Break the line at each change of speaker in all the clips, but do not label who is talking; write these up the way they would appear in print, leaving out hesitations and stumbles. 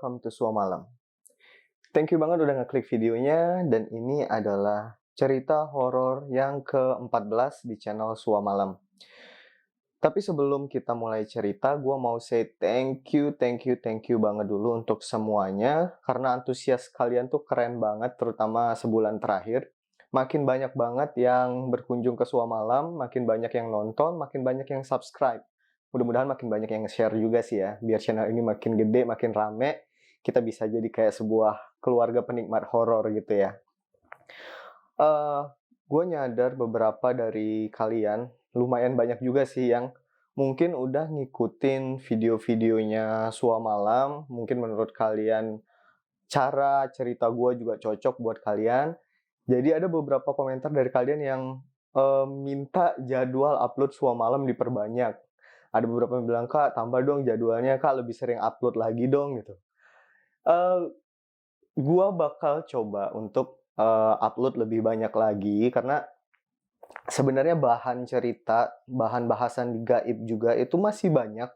welcome to Sua Malam. Thank you banget udah ngeklik videonya, dan ini adalah cerita horor yang ke-14 di channel Sua Malam. Tapi sebelum kita mulai cerita, gue mau say thank you banget dulu untuk semuanya, karena antusias kalian tuh keren banget, terutama sebulan terakhir. Makin banyak banget yang berkunjung ke Sua Malam, makin banyak yang nonton, makin banyak yang subscribe. Mudah-mudahan makin banyak yang share juga sih ya, biar channel ini makin gede, makin rame, kita bisa jadi kayak sebuah keluarga penikmat horor gitu ya. Gue nyadar beberapa dari kalian, lumayan banyak juga sih yang mungkin udah ngikutin video-videonya Sua Malam, mungkin menurut kalian cara cerita gue juga cocok buat kalian. Jadi ada beberapa komentar dari kalian yang minta jadwal upload Sua Malam diperbanyak. Ada beberapa yang bilang, "Kak, tambah dong jadwalnya, Kak, lebih sering upload lagi dong," gitu. Gua bakal coba untuk upload lebih banyak lagi, karena sebenarnya bahan cerita, bahan bahasan di gaib juga itu masih banyak.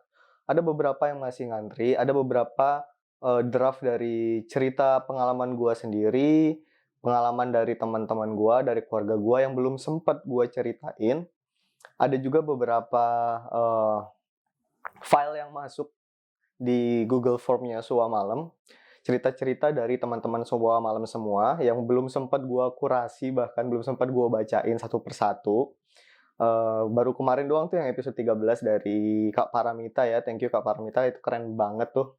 Ada beberapa yang masih ngantri, ada beberapa draft dari cerita pengalaman gua sendiri, pengalaman dari teman-teman gua, dari keluarga gua yang belum sempat gua ceritain. Ada juga beberapa file yang masuk di Google Form-nya Sua Malam, cerita-cerita dari teman-teman Sua Malam semua yang belum sempat gua kurasi, bahkan belum sempat gua bacain satu persatu. Baru kemarin doang tuh yang episode 13 dari Kak Paramita ya. Thank you Kak Paramita, itu keren banget tuh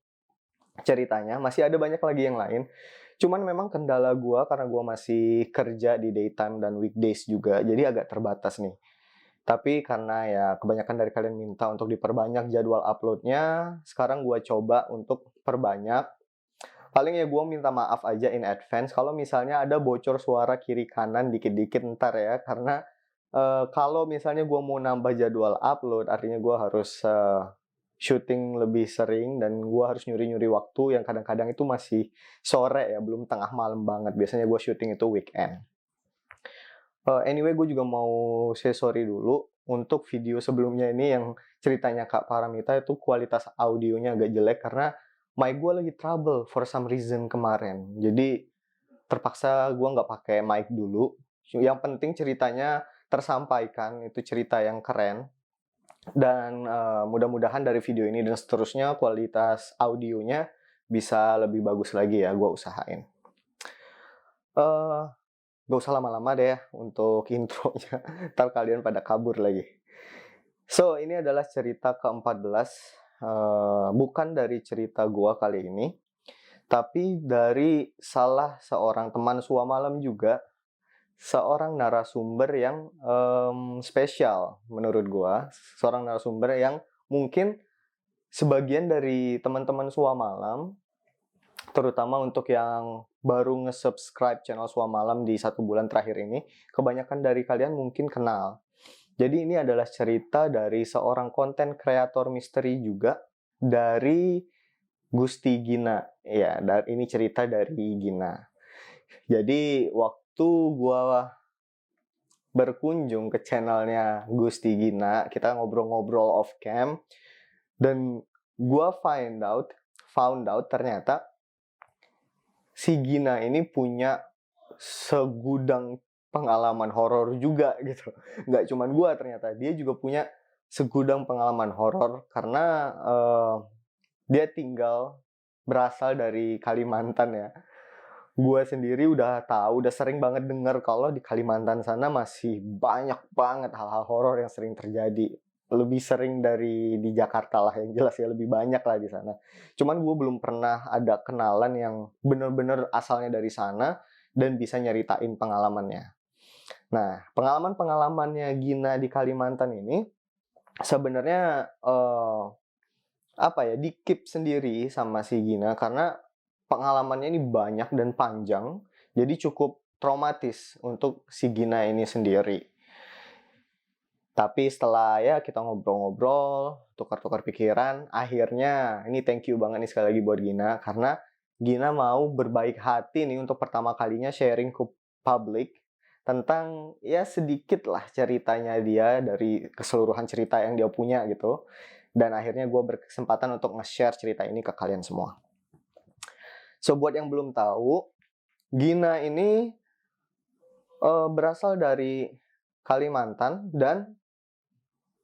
ceritanya. Masih ada banyak lagi yang lain. Cuman memang kendala gua karena gua masih kerja di daytime dan weekdays juga, jadi agak terbatas nih. Tapi karena ya kebanyakan dari kalian minta untuk diperbanyak jadwal uploadnya, sekarang gua coba untuk perbanyak. Paling ya gue minta maaf aja in advance kalau misalnya ada bocor suara kiri kanan dikit-dikit ntar ya, karena kalau misalnya gue mau nambah jadwal upload, artinya gue harus syuting lebih sering, dan gue harus nyuri-nyuri waktu yang kadang-kadang itu masih sore ya, belum tengah malam banget. Biasanya gue syuting itu weekend. Anyway, gue juga mau say sorry dulu untuk video sebelumnya ini yang ceritanya Kak Paramita itu kualitas audionya agak jelek karena mic gue lagi trouble for some reason kemarin. Jadi terpaksa gue nggak pakai mic dulu. Yang penting ceritanya tersampaikan, itu cerita yang keren. Dan mudah-mudahan dari video ini dan seterusnya kualitas audionya bisa lebih bagus lagi ya, gue usahain. Gak usah lama-lama deh ya untuk intronya, ntar kalian pada kabur lagi. So, ini adalah cerita ke-14, bukan dari cerita gua kali ini, tapi dari salah seorang teman Sua Malam juga, seorang narasumber yang spesial menurut gua, seorang narasumber yang mungkin sebagian dari teman-teman Sua Malam, terutama untuk yang baru nge-subscribe channel Sua Malam di 1 bulan terakhir ini, kebanyakan dari kalian mungkin kenal. Jadi ini adalah cerita dari seorang konten kreator misteri juga, dari Gusti Gina. Ya, dan ini cerita dari Gina. Jadi waktu gua berkunjung ke channelnya Gusti Gina, kita ngobrol-ngobrol off cam, dan gua found out ternyata si Gina ini punya segudang pengalaman horor juga gitu. Nggak cuman gua, ternyata dia juga punya segudang pengalaman horor karena dia berasal dari Kalimantan ya. Gua sendiri udah tahu, udah sering banget dengar kalau di Kalimantan sana masih banyak banget hal-hal horor yang sering terjadi. Lebih sering dari di Jakarta lah, yang jelas ya, lebih banyak lah di sana. Cuman gue belum pernah ada kenalan yang bener-bener asalnya dari sana dan bisa nyeritain pengalamannya. Nah, pengalaman-pengalamannya Gina di Kalimantan ini sebenarnya di-keep sendiri sama si Gina karena pengalamannya ini banyak dan panjang, jadi cukup traumatis untuk si Gina ini sendiri. Tapi setelah ya kita ngobrol-ngobrol, tukar-tukar pikiran, akhirnya ini thank you banget nih sekali lagi buat Gina, karena Gina mau berbaik hati nih untuk pertama kalinya sharing ke publik tentang ya sedikit lah ceritanya dia dari keseluruhan cerita yang dia punya gitu. Dan akhirnya gue berkesempatan untuk nge-share cerita ini ke kalian semua. So buat yang belum tahu, Gina ini berasal dari Kalimantan dan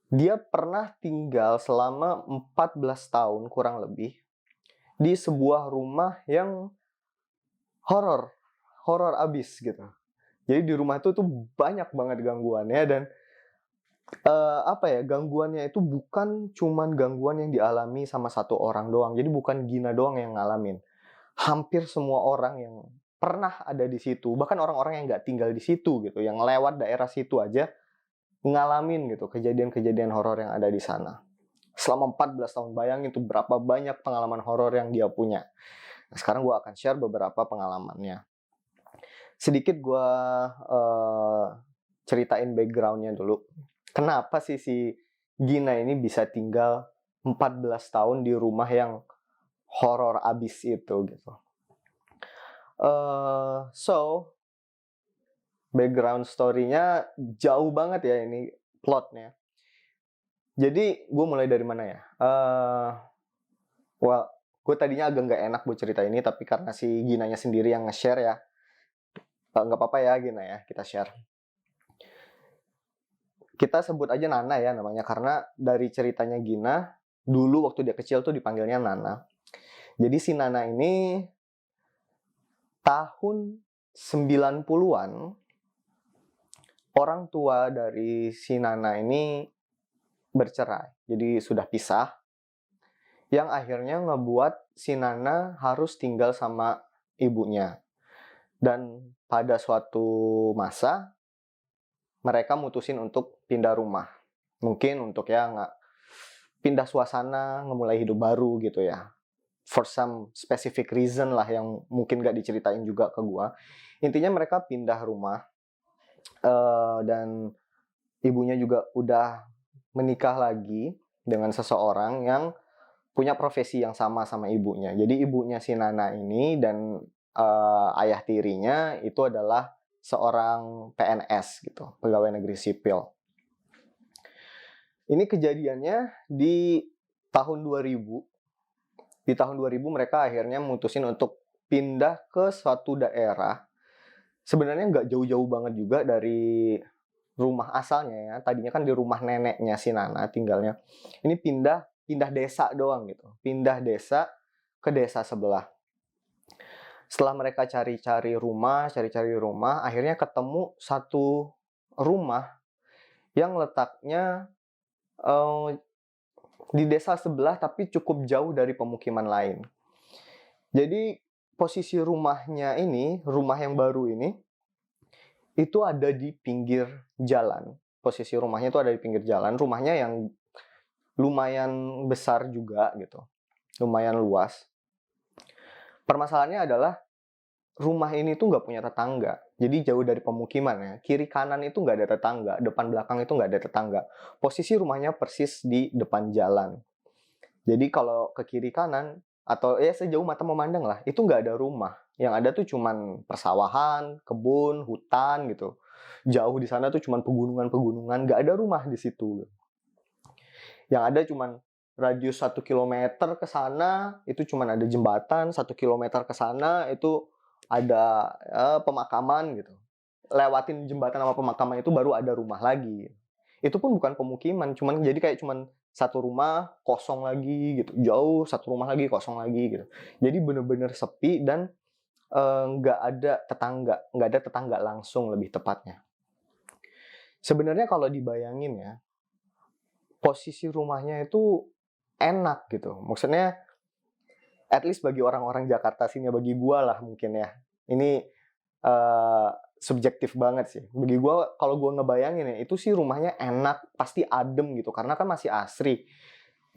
dia pernah tinggal selama 14 tahun kurang lebih di sebuah rumah yang horor abis gitu. Jadi di rumah itu tuh banyak banget gangguannya dan gangguannya itu bukan cuman gangguan yang dialami sama satu orang doang. Jadi bukan Gina doang yang ngalamin. Hampir semua orang yang pernah ada di situ, bahkan orang-orang yang nggak tinggal di situ gitu, yang lewat daerah situ aja ngalamin gitu kejadian-kejadian horor yang ada di sana. Selama 14 tahun, bayangin tuh berapa banyak pengalaman horor yang dia punya. Nah, sekarang gue akan share beberapa pengalamannya. Sedikit gue ceritain backgroundnya dulu. Kenapa sih si Gina ini bisa tinggal 14 tahun di rumah yang horor abis itu gitu. So, background story-nya jauh banget ya ini plotnya. Jadi gue mulai dari mana ya? Gue tadinya agak nggak enak buat cerita ini, tapi karena si Ginanya sendiri yang nge-share ya, nggak apa-apa ya Gina ya, kita share. Kita sebut aja Nana ya namanya, karena dari ceritanya Gina, dulu waktu dia kecil tuh dipanggilnya Nana. Jadi si Nana ini tahun 90-an, orang tua dari si Nana ini bercerai. Jadi sudah pisah, yang akhirnya ngebuat si Nana harus tinggal sama ibunya. Dan pada suatu masa, mereka mutusin untuk pindah rumah. Mungkin untuk ya nggak pindah suasana, ngemulai hidup baru gitu ya. For some specific reason lah yang mungkin nggak diceritain juga ke gua. Intinya mereka pindah rumah dan ibunya juga udah menikah lagi dengan seseorang yang punya profesi yang sama ibunya. Jadi ibunya si Nana ini dan ayah tirinya itu adalah seorang PNS gitu, pegawai negeri sipil. Ini kejadiannya di tahun 2000. Di tahun 2000 mereka akhirnya mutusin untuk pindah ke suatu daerah. Sebenarnya nggak jauh-jauh banget juga dari rumah asalnya ya. Tadinya kan di rumah neneknya si Nana tinggalnya. Ini pindah desa doang gitu. Pindah desa ke desa sebelah. Setelah mereka cari-cari rumah, akhirnya ketemu satu rumah yang letaknya di desa sebelah tapi cukup jauh dari pemukiman lain. Jadi posisi rumahnya ini, rumah yang baru ini, itu ada di pinggir jalan. Posisi rumahnya itu ada di pinggir jalan. Rumahnya yang lumayan besar juga gitu. Lumayan luas. Permasalahannya adalah rumah ini tuh nggak punya tetangga. Jadi jauh dari pemukiman ya. Kiri kanan itu nggak ada tetangga. Depan belakang itu nggak ada tetangga. Posisi rumahnya persis di depan jalan. Jadi kalau ke kiri kanan, atau ya sejauh mata memandang lah, itu nggak ada rumah. Yang ada tuh cuman persawahan, kebun, hutan gitu. Jauh di sana tuh cuman pegunungan-pegunungan, nggak ada rumah di situ. Yang ada cuman radius 1 kilometer ke sana, itu cuman ada jembatan, 1 kilometer ke sana, itu ada pemakaman gitu. Lewatin jembatan sama pemakaman itu baru ada rumah lagi. Itu pun bukan pemukiman, jadi kayak cuman satu rumah kosong lagi gitu, jauh satu rumah lagi kosong lagi gitu. Jadi bener-bener sepi dan nggak ada tetangga langsung lebih tepatnya. Sebenarnya kalau dibayangin ya, posisi rumahnya itu enak gitu. Maksudnya, at least bagi orang-orang Jakarta sini, bagi gua lah mungkin ya. Ini subjektif banget sih. Bagi gua, kalau gua ngebayangin ya, itu sih rumahnya enak, pasti adem gitu. Karena kan masih asri.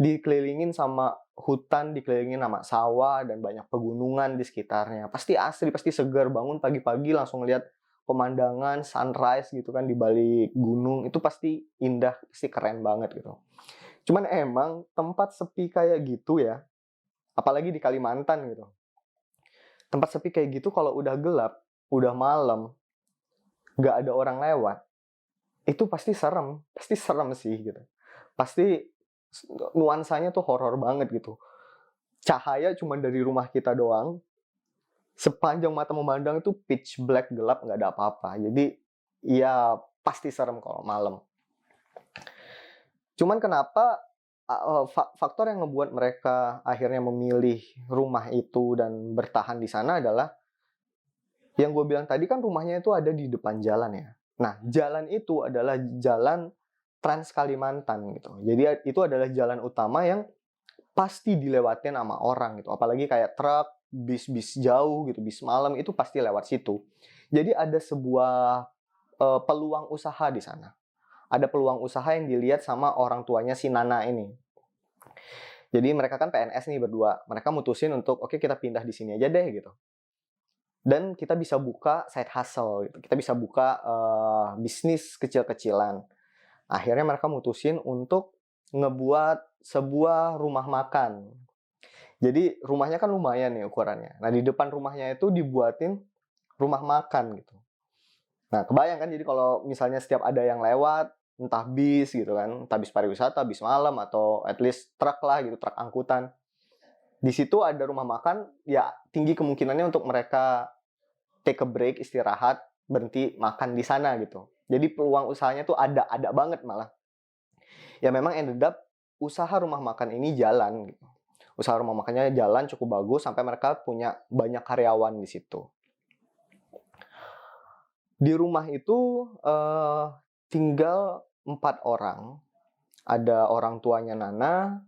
Dikelilingin sama hutan, dikelilingin sama sawah, dan banyak pegunungan di sekitarnya. Pasti asri, pasti segar. Bangun pagi-pagi langsung lihat pemandangan sunrise gitu kan di balik gunung. Itu pasti indah, pasti keren banget gitu. Cuman emang tempat sepi kayak gitu ya, apalagi di Kalimantan gitu. Tempat sepi kayak gitu kalau udah gelap, udah malam, nggak ada orang lewat, itu pasti serem sih gitu. Pasti nuansanya tuh horor banget gitu. Cahaya cuma dari rumah kita doang, Sepanjang mata memandang itu pitch black, gelap, nggak ada apa-apa. Jadi ya pasti serem kalau malam. Cuman kenapa faktor yang ngebuat mereka akhirnya memilih rumah itu dan bertahan di sana adalah yang gue bilang tadi kan rumahnya itu ada di depan jalan ya. Nah, jalan itu adalah jalan Trans Kalimantan gitu. Jadi itu adalah jalan utama yang pasti dilewatin sama orang gitu. Apalagi kayak truk, bis-bis jauh gitu, bis malam itu pasti lewat situ. Jadi ada sebuah peluang usaha di sana. Ada peluang usaha yang dilihat sama orang tuanya si Nana ini. Jadi mereka kan PNS nih berdua. Mereka mutusin untuk oke, kita pindah di sini aja deh gitu. Dan kita bisa buka side hustle gitu. Kita bisa buka bisnis kecil-kecilan. Akhirnya mereka mutusin untuk ngebuat sebuah rumah makan. Jadi rumahnya kan lumayan nih ukurannya. Nah, di depan rumahnya itu dibuatin rumah makan gitu. Nah, kebayang kan jadi kalau misalnya setiap ada yang lewat, entah bis gitu kan, entah bis pariwisata, bis malam, atau at least truk lah gitu, truk angkutan. Di situ ada rumah makan, ya tinggi kemungkinannya untuk mereka take a break, istirahat, berhenti makan di sana gitu. Jadi peluang usahanya tuh ada banget malah. Ya memang ended up usaha rumah makan ini jalan gitu. Usaha rumah makannya jalan cukup bagus sampai mereka punya banyak karyawan di situ. Di rumah itu tinggal 4 orang. Ada orang tuanya Nana,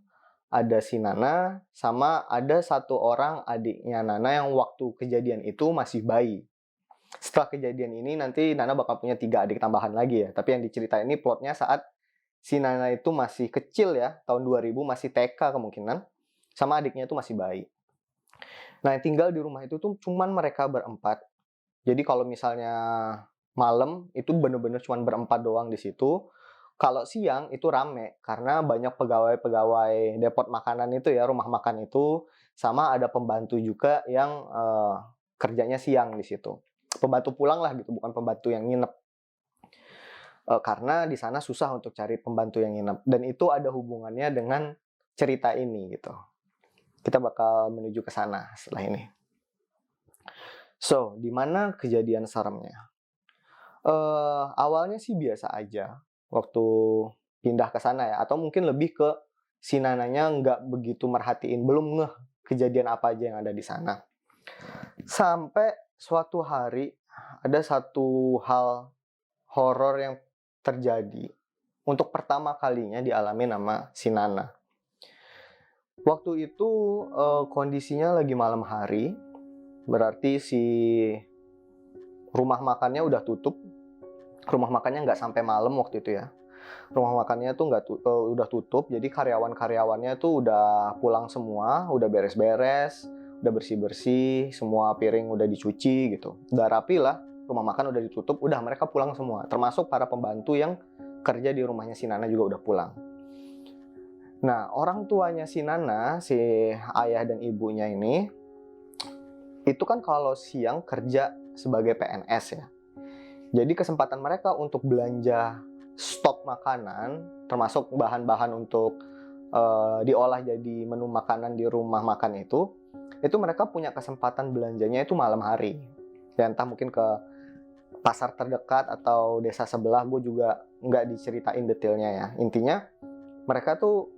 ada si Nana, sama ada 1 orang adiknya Nana yang waktu kejadian itu masih bayi. Setelah kejadian ini nanti Nana bakal punya 3 adik tambahan lagi ya. Tapi yang diceritain ini plotnya saat si Nana itu masih kecil ya, tahun 2000 masih TK kemungkinan, sama adiknya itu masih bayi. Nah, yang tinggal di rumah itu tuh cuman mereka berempat. Jadi kalau misalnya malam itu bener-bener cuman berempat doang di situ. Kalau siang itu rame karena banyak pegawai-pegawai depot makanan itu ya, rumah makan itu, sama ada pembantu juga yang kerjanya siang di situ. Pembantu pulang lah gitu, bukan pembantu yang nginep. Karena di sana susah untuk cari pembantu yang nginep, dan itu ada hubungannya dengan cerita ini gitu. Kita bakal menuju ke sana setelah ini. So, di mana kejadian seremnya? Awalnya sih biasa aja waktu pindah ke sana ya, atau mungkin lebih ke si Nananya nggak begitu merhatiin, belum ngeh kejadian apa aja yang ada di sana. Sampai suatu hari ada satu hal horor yang terjadi untuk pertama kalinya dialami sama si Nana. Waktu itu kondisinya lagi malam hari, berarti si rumah makannya udah tutup. Rumah makannya nggak sampai malam waktu itu ya. Rumah makannya tuh udah tutup, jadi karyawan-karyawannya tuh udah pulang semua, udah beres-beres, udah bersih-bersih, semua piring udah dicuci gitu. Udah rapi lah, rumah makan udah ditutup, udah mereka pulang semua. Termasuk para pembantu yang kerja di rumahnya si Nana juga udah pulang. Nah, orang tuanya si Nana, si ayah dan ibunya ini, itu kan kalau siang kerja sebagai PNS ya. Jadi kesempatan mereka untuk belanja stok makanan, termasuk bahan-bahan untuk diolah jadi menu makanan di rumah makan itu mereka punya kesempatan belanjanya itu malam hari. Ya entah mungkin ke pasar terdekat atau desa sebelah, gue juga nggak diceritain detailnya ya. Intinya mereka tuh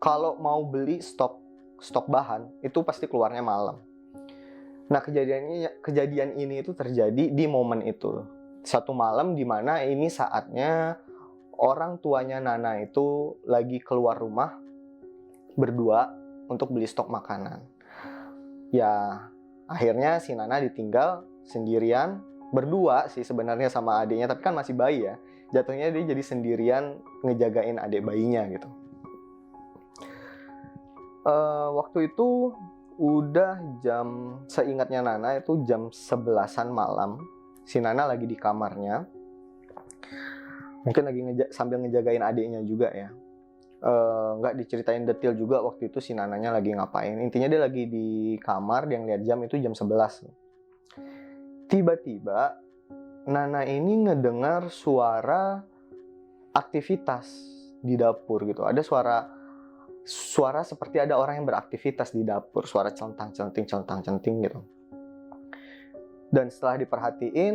kalau mau beli stok bahan itu pasti keluarnya malam. Nah, kejadian ini itu terjadi di momen itu. Satu malam di mana ini saatnya orang tuanya Nana itu lagi keluar rumah berdua untuk beli stok makanan. Ya, akhirnya si Nana ditinggal sendirian, berdua sih sebenarnya sama adiknya, tapi kan masih bayi ya. Jatuhnya dia jadi sendirian ngejagain adik bayinya gitu. Waktu itu udah jam, seingatnya Nana itu jam 11-an malam. Si Nana lagi di kamarnya. Mungkin lagi sambil ngejagain adiknya juga ya. Nggak diceritain detail juga waktu itu si Nananya lagi ngapain. Intinya dia lagi di kamar, dia ngeliat jam itu jam 11. Tiba-tiba Nana ini ngedengar suara aktivitas di dapur gitu. Ada suara seperti ada orang yang beraktivitas di dapur, suara centang-centing gitu. Dan setelah diperhatiin,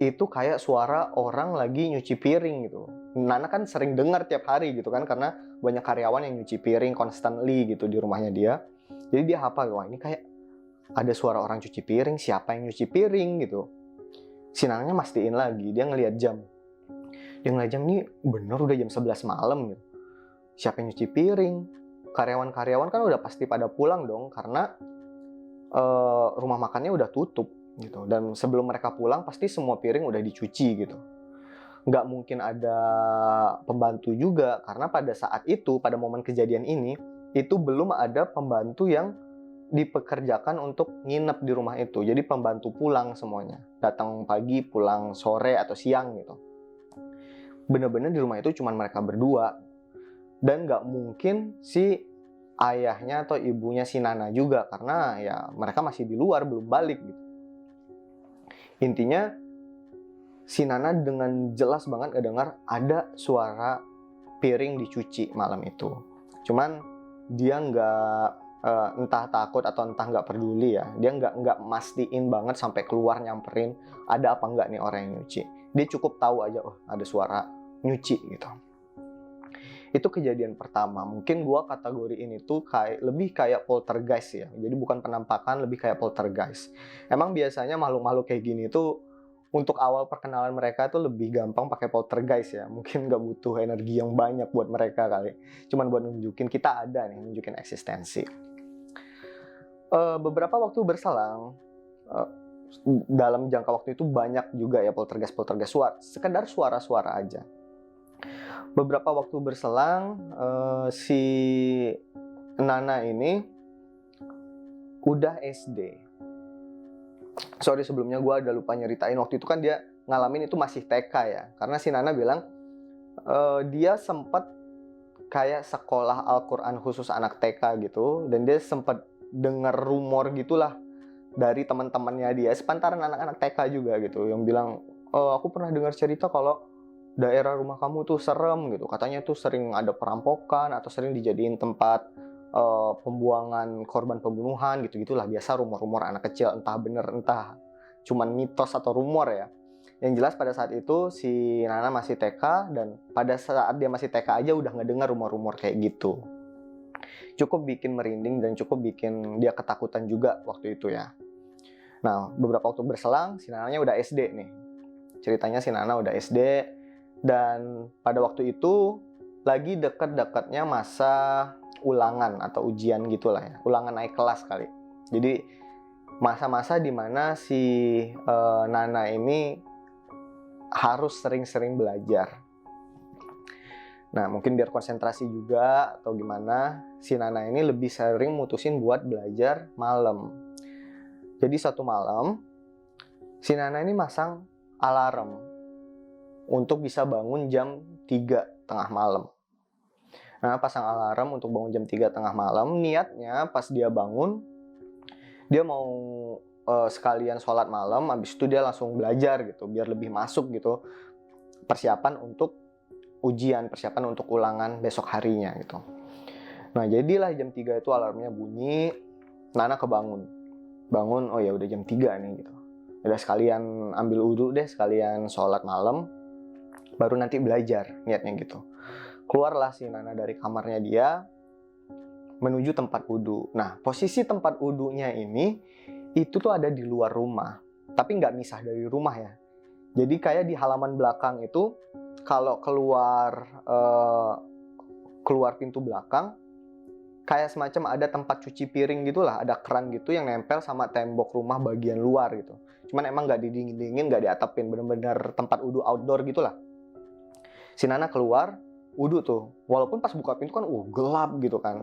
itu kayak suara orang lagi nyuci piring gitu. Nana kan sering dengar tiap hari gitu kan, karena banyak karyawan yang nyuci piring constantly gitu di rumahnya dia. Jadi dia hafal, wah ini kayak ada suara orang cuci piring, siapa yang nyuci piring gitu. Si Nananya mastiin lagi, dia ngelihat jam. Dia ngelihat jam, nih bener udah jam 11 malam gitu. Siapa yang nyuci piring? Karyawan-karyawan kan udah pasti pada pulang dong, karena rumah makannya udah tutup gitu. Dan sebelum mereka pulang pasti semua piring udah dicuci gitu. Nggak mungkin ada pembantu juga, karena pada saat itu, pada momen kejadian ini, itu belum ada pembantu yang dipekerjakan untuk nginep di rumah itu. Jadi pembantu pulang semuanya, datang pagi pulang sore atau siang gitu. Bener-bener di rumah itu cuma mereka berdua. Dan nggak mungkin si ayahnya atau ibunya si Nana juga, karena ya mereka masih di luar, belum balik gitu. Intinya si Nana dengan jelas banget ngedengar ada suara piring dicuci malam itu. Cuman dia nggak entah takut atau entah nggak peduli ya. Dia nggak mastiin banget sampai keluar nyamperin ada apa nggak nih orang yang nyuci. Dia cukup tahu aja, oh ada suara nyuci gitu. Itu kejadian pertama. Mungkin gua kategori ini tuh lebih kayak poltergeist ya. Jadi bukan penampakan, lebih kayak poltergeist. Emang biasanya makhluk-makhluk kayak gini tuh untuk awal perkenalan mereka tuh lebih gampang pakai poltergeist ya. Mungkin nggak butuh energi yang banyak buat mereka kali. Cuman buat nunjukin kita ada nih, nunjukin eksistensi. Beberapa waktu berselang, dalam jangka waktu itu banyak juga ya poltergeist suara, sekedar suara-suara aja. Beberapa waktu berselang, si Nana ini udah SD. Sorry sebelumnya gue ada lupa nyeritain, waktu itu kan dia ngalamin itu masih TK ya. Karena si Nana bilang dia sempat kayak sekolah Al-Quran khusus anak TK gitu. Dan dia sempat dengar rumor gitulah dari teman-temannya dia, sepantaran anak-anak TK juga gitu, yang bilang, aku pernah dengar cerita kalau daerah rumah kamu tuh serem gitu. Katanya tuh sering ada perampokan atau sering dijadiin tempat pembuangan korban pembunuhan gitu-gitulah. Biasa rumor-rumor anak kecil, entah bener entah cuman mitos atau rumor ya. Yang jelas pada saat itu si Nana masih TK, dan pada saat dia masih TK aja udah ngedengar rumor-rumor kayak gitu. Cukup bikin merinding dan cukup bikin dia ketakutan juga waktu itu ya. Nah, beberapa waktu berselang si Nananya udah SD nih. Ceritanya si Nana udah SD. Dan pada waktu itu lagi deket-deketnya masa ulangan atau ujian gitulah ya, ulangan naik kelas kali. Jadi masa-masa dimana si Nana ini harus sering-sering belajar. Nah mungkin biar konsentrasi juga atau gimana, si Nana ini lebih sering mutusin buat belajar malam. Jadi satu malam si Nana ini masang alarm untuk bisa bangun jam 3 tengah malam. Nah, pasang alarm untuk bangun jam 3 tengah malam, niatnya pas dia bangun, dia mau sekalian sholat malam, habis itu dia langsung belajar gitu, biar lebih masuk gitu, persiapan untuk ujian, persiapan untuk ulangan besok harinya gitu. Nah, jadilah jam 3 itu alarmnya bunyi, Nana kebangun. Bangun, oh ya udah jam 3 nih gitu. Udah sekalian ambil wudhu deh, sekalian sholat malam, baru nanti belajar, niatnya gitu. Keluarlah si Nana dari kamarnya dia, menuju tempat wudhu. Nah, posisi tempat wudhunya ini, itu tuh ada di luar rumah. Tapi nggak misah dari rumah ya. Jadi kayak di halaman belakang itu, kalau keluar pintu belakang, kayak semacam ada tempat cuci piring gitulah, ada keran gitu yang nempel sama tembok rumah bagian luar gitu. Cuman emang nggak didingin-dingin, nggak diatapin, bener-bener tempat wudhu outdoor gitulah. Si Nana keluar wudhu tuh, walaupun pas buka pintu kan gelap gitu kan,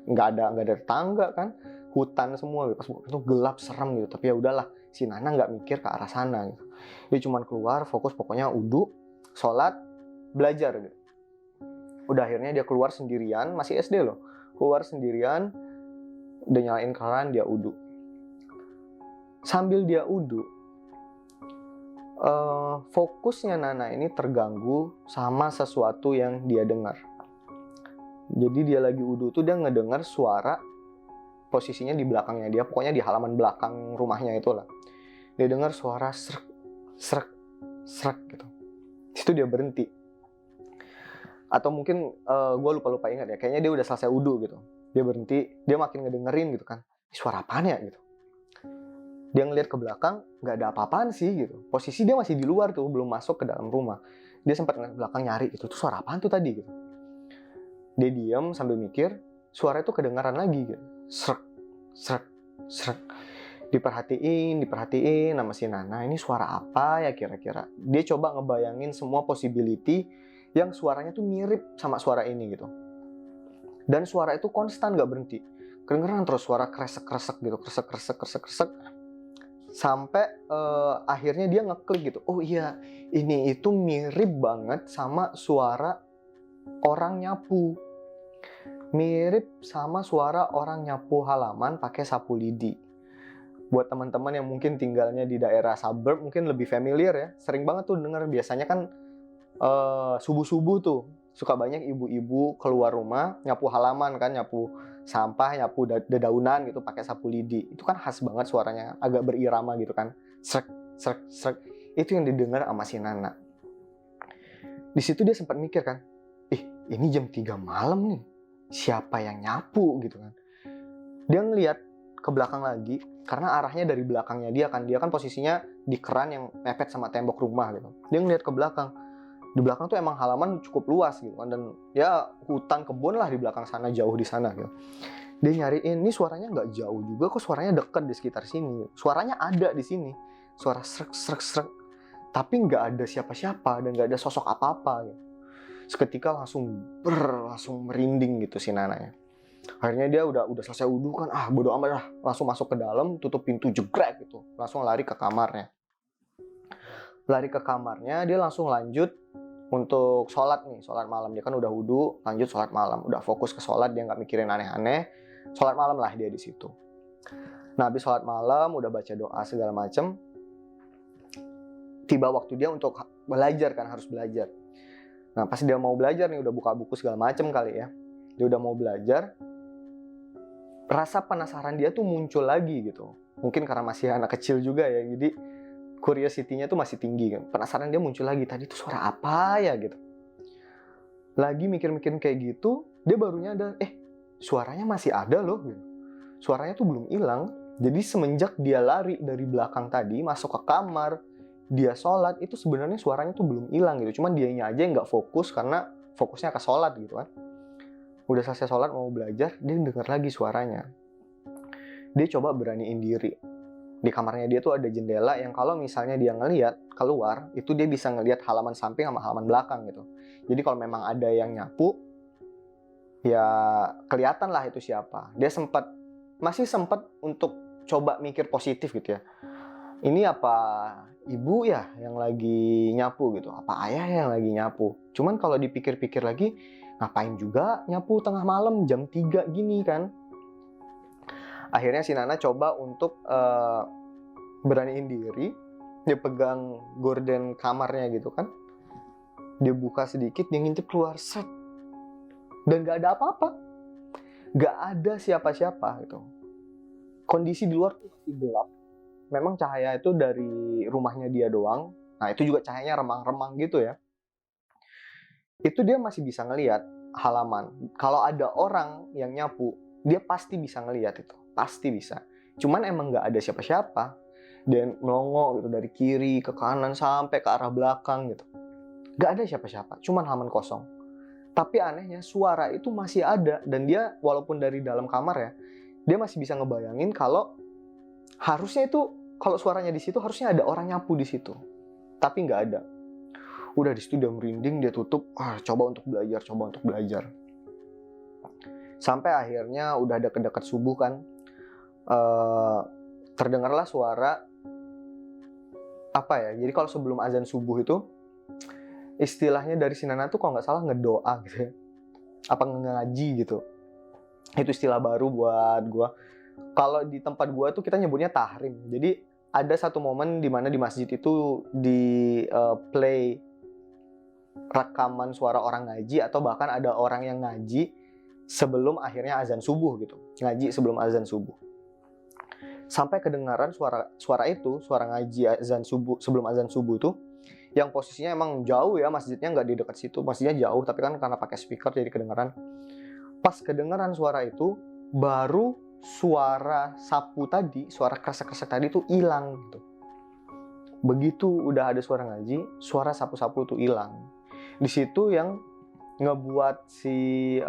nggak ada tangga kan, hutan semua gitu. Pas buka pintu gelap serem gitu, tapi ya udahlah, si Nana nggak mikir ke arah sana gitu. Dia cuma keluar fokus pokoknya wudhu, sholat, belajar gitu. Udah akhirnya dia keluar sendirian, masih SD loh, keluar sendirian, udah nyalain keran, dia wudhu. Sambil dia wudhu, fokusnya Nana ini terganggu sama sesuatu yang dia dengar. Jadi dia lagi wudhu tuh dia ngedengar suara, posisinya di belakangnya dia, pokoknya di halaman belakang rumahnya itulah. dia dengar suara srek, srek, srek gitu. Situ dia berhenti. Atau mungkin gue lupa ingat ya, kayaknya dia udah selesai wudu gitu. Dia berhenti, dia makin ngedengerin gitu kan. Suara apaan ya gitu. Dia ngeliat ke belakang, nggak ada apa-apaan sih gitu. Posisi dia masih di luar tuh, belum masuk ke dalam rumah. Dia sempat ngeliat ke belakang nyari gitu, tuh suara apaan tuh tadi gitu. Dia diam sambil mikir, suara itu kedengaran lagi gitu. Srek, srek, srek. Diperhatiin sama si Nana, ini suara apa ya kira-kira. Dia coba ngebayangin semua possibility yang suaranya tuh mirip sama suara ini gitu. Dan suara itu konstan, gak berhenti. Kedengeran terus suara kresek-kresek gitu, kresek-kresek. Sampai akhirnya dia ngeklik gitu. Oh iya, ini itu mirip banget sama suara orang nyapu. Mirip sama suara orang nyapu halaman pakai sapu lidi. Buat teman-teman yang mungkin tinggalnya di daerah suburb mungkin lebih familiar ya. Sering banget tuh denger, biasanya kan subuh-subuh tuh suka banyak ibu-ibu keluar rumah nyapu halaman kan, nyapu sampah, nyapu dedaunan gitu pakai sapu lidi. Itu kan khas banget suaranya, agak berirama gitu kan. Srek, srek, srek. Itu yang didengar sama si Nana. Di situ dia sempat mikir kan, ini jam 3 malam nih. Siapa yang nyapu gitu kan. Dia ngeliat ke belakang lagi, karena arahnya dari belakangnya dia kan posisinya di keran yang mepet sama tembok rumah gitu. Dia ngeliat ke belakang. Di belakang tuh emang halaman cukup luas gitu kan, dan ya hutan kebun lah di belakang sana, jauh di sana gitu. Dia nyariin, ini suaranya nggak jauh juga kok, suaranya deket di sekitar sini. Suaranya ada di sini, suara srek srek srek, tapi nggak ada siapa-siapa dan nggak ada sosok apa-apa gitu. Seketika langsung merinding gitu si Nananya. Akhirnya dia udah selesai wudu kan, bodo amat lah, langsung masuk ke dalam, tutup pintu jegrek gitu, langsung lari ke kamarnya. Dia langsung lanjut untuk sholat nih, sholat malam. Dia kan udah wudu, lanjut sholat malam, udah fokus ke sholat, dia nggak mikirin aneh-aneh. Sholat malam lah dia di situ. Nah, habis sholat malam, udah baca doa segala macem, tiba waktu dia untuk belajar kan, harus belajar. Nah, pas dia mau belajar nih, udah buka buku segala macem kali ya, dia udah mau belajar, rasa penasaran dia tuh muncul lagi gitu. Mungkin karena masih anak kecil juga ya, jadi curiosity-nya tuh masih tinggi kan. Penasaran dia muncul lagi, tadi tuh suara apa ya gitu. Lagi mikir-mikir kayak gitu, dia baru nyadar, suaranya masih ada loh gitu. Suaranya tuh belum hilang. Jadi semenjak dia lari dari belakang tadi, masuk ke kamar, dia sholat, itu sebenarnya suaranya tuh belum hilang gitu. Cuman dianya aja yang nggak fokus karena fokusnya ke sholat gitu kan. Udah selesai sholat mau belajar, dia denger lagi suaranya. Dia coba beraniin diri. Di kamarnya dia tuh ada jendela yang kalau misalnya dia ngelihat keluar, itu dia bisa ngelihat halaman samping sama halaman belakang gitu. Jadi kalau memang ada yang nyapu, ya kelihatan lah itu siapa. Dia masih sempat untuk coba mikir positif gitu ya. Ini apa ibu ya yang lagi nyapu gitu? Apa ayah yang lagi nyapu? Cuman kalau dipikir-pikir lagi, ngapain juga nyapu tengah malam jam 3 gini kan? Akhirnya si Nana coba untuk beraniin diri. Dia pegang gorden kamarnya gitu kan. Dia buka sedikit, dia ngintip keluar, set. Dan gak ada apa-apa. Gak ada siapa-siapa gitu. Kondisi di luar tuh masih gelap. Memang cahaya itu dari rumahnya dia doang. Nah, itu juga cahayanya remang-remang gitu ya. Itu dia masih bisa ngelihat halaman. Kalau ada orang yang nyapu, dia pasti bisa ngelihat itu. Pasti bisa. Cuman emang nggak ada siapa-siapa. Dan melongo gitu dari kiri ke kanan sampai ke arah belakang gitu. Nggak ada siapa-siapa. Cuman halaman kosong. Tapi anehnya suara itu masih ada. Dan dia walaupun dari dalam kamar ya, dia masih bisa ngebayangin kalau harusnya itu, kalau suaranya di situ harusnya ada orang nyapu di situ. Tapi nggak ada. Udah di situ dia merinding, dia tutup, coba untuk belajar. Sampai akhirnya udah deket-deket subuh kan, terdengarlah suara apa ya? Jadi kalau sebelum azan subuh itu, istilahnya dari si Nana tuh kalau nggak salah ngedoa gitu ya, apa ngaji gitu. Itu istilah baru buat gue. Kalau di tempat gue tuh kita nyebutnya tahrim. Jadi ada satu momen di mana di masjid itu di play rekaman suara orang ngaji, atau bahkan ada orang yang ngaji sebelum akhirnya azan subuh gitu. Ngaji sebelum azan subuh. Sampai kedengaran suara itu, suara ngaji azan subuh, sebelum azan subuh tuh, yang posisinya emang jauh ya, masjidnya nggak di dekat situ, masjidnya jauh, tapi kan karena pakai speaker jadi kedengaran. Pas kedengaran suara itu, baru suara sapu tadi, suara kresek-kresek tadi tuh hilang gitu. Begitu udah ada suara ngaji, suara sapu-sapu tuh hilang. Di situ yang ngebuat si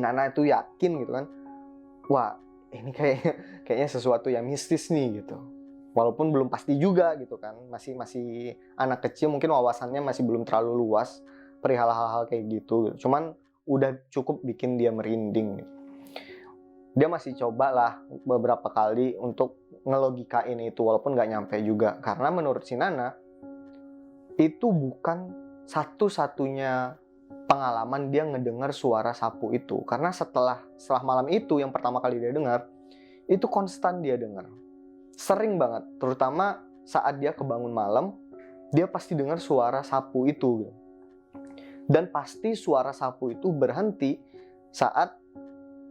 Nana itu yakin gitu kan, wah ini kayaknya sesuatu yang mistis nih gitu. Walaupun belum pasti juga gitu kan, masih anak kecil, mungkin wawasannya masih belum terlalu luas perihal hal-hal kayak gitu. Cuman udah cukup bikin dia merinding gitu. Dia masih coba lah beberapa kali untuk ngelogikain itu, walaupun nggak nyampe juga. Karena menurut si Nana, itu bukan satu-satunya pengalaman dia ngedengar suara sapu itu. Karena setelah malam itu yang pertama kali dia dengar, itu konstan dia dengar. Sering banget, terutama saat dia kebangun malam, dia pasti dengar suara sapu itu. Dan pasti suara sapu itu berhenti saat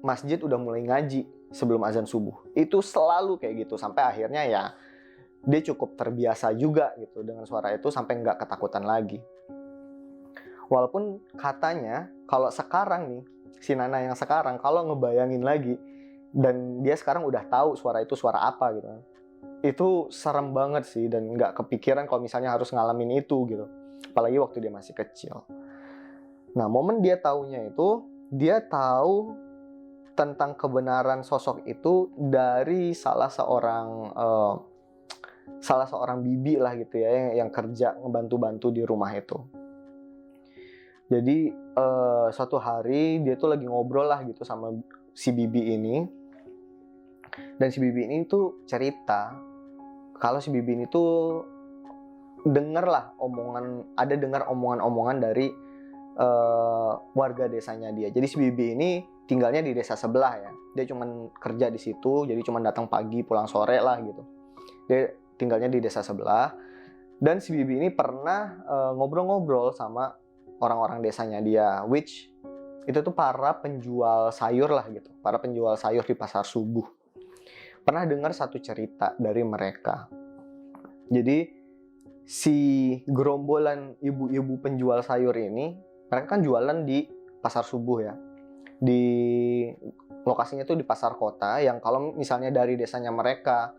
masjid udah mulai ngaji sebelum azan subuh. Itu selalu kayak gitu, sampai akhirnya ya dia cukup terbiasa juga gitu dengan suara itu sampai nggak ketakutan lagi. Walaupun katanya kalau sekarang nih, si Nana yang sekarang kalau ngebayangin lagi, dan dia sekarang udah tahu suara itu suara apa gitu, itu serem banget sih, dan nggak kepikiran kalau misalnya harus ngalamin itu gitu, apalagi waktu dia masih kecil. Nah, momen dia taunya itu, dia tahu tentang kebenaran sosok itu dari salah seorang bibi lah gitu ya, yang kerja ngebantu-bantu di rumah itu. Jadi suatu hari dia tuh lagi ngobrol lah gitu sama si bibi ini, dan si bibi ini tuh cerita kalau si bibi ini tuh dengar omongan-omongan dari warga desanya dia. Jadi si bibi ini tinggalnya di desa sebelah ya. Dia cuman kerja di situ, jadi cuman datang pagi pulang sore lah gitu. Dia tinggalnya di desa sebelah, dan si bibi ini pernah ngobrol-ngobrol sama orang-orang desanya dia, which itu tuh para penjual sayur lah gitu, para penjual sayur di pasar subuh. Pernah dengar satu cerita dari mereka. Jadi si gerombolan ibu-ibu penjual sayur ini, mereka kan jualan di pasar subuh ya. Di lokasinya tuh di pasar kota, yang kalau misalnya dari desanya mereka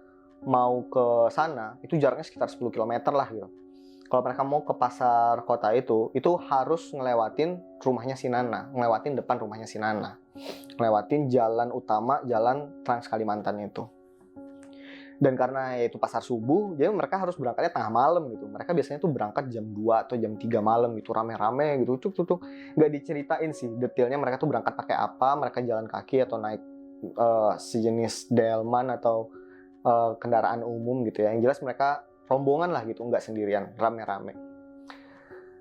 mau ke sana, itu jaraknya sekitar 10 km lah gitu. Kalau mereka mau ke pasar kota itu harus ngelewatin rumahnya si Nana, ngelewatin depan rumahnya si Nana, ngelewatin jalan utama, jalan Trans Kalimantan itu. Dan karena itu pasar subuh, jadi mereka harus berangkatnya tengah malam gitu. Mereka biasanya tuh berangkat jam 2 atau jam 3 malam gitu, rame-rame gitu. Cuk. Nggak diceritain sih detailnya mereka tuh berangkat pakai apa, mereka jalan kaki atau naik sejenis delman atau kendaraan umum gitu ya. Yang jelas mereka rombongan lah gitu, nggak sendirian, rame-rame.